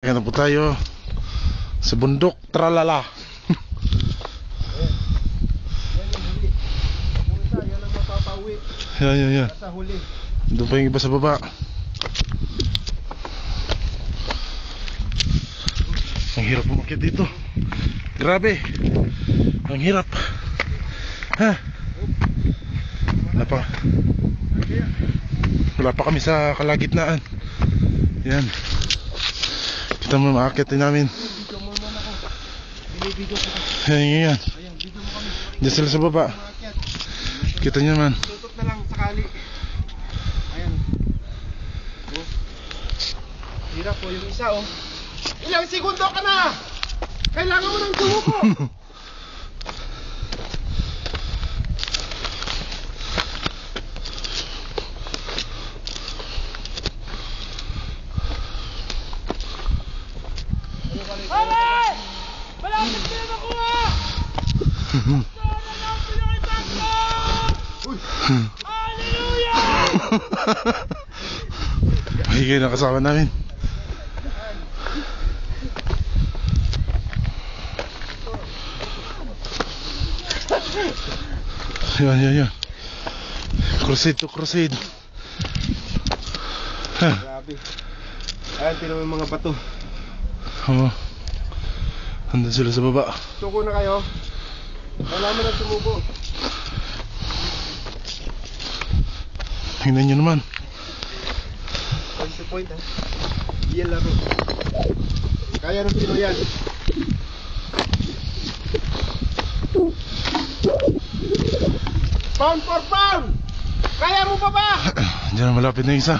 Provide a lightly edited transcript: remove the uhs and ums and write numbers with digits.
Kaya na po tayo sa bundok, tralala. Yan ang mapapauwi. Yan. Sa huli. Doon pa yung iba sa baba. Ang hirap umakyat dito. Grabe. Ang hirap. Ha? Wala pa kami sa kalagitnaan. Yan. Kita mo maakyat din namin. Yan. Diyan sila sa baba. Kita nyo naman. Tutot na lang sakali. Ayan. Oh. Hirap po yung isa oh. Ilang segundo ka na! Kailangan mo ng sumuko! Alright! Malapit na yung nakuha! Malapit na yung tangko! Hallelujah! Mahigay na kasama namin. Yan. Crusade to crusade. Grabe. Ayan, tinan mo yung mga bato. Oo. Andun sila sa baba. Suko na kayo. Kailangan mo na sumuko. Tingnan nyo naman. Point to point ha. Yan laro. Kaya ng Pinoy yan. Pound for pound! Kaya mo pa ba? Diyan malapit na isa.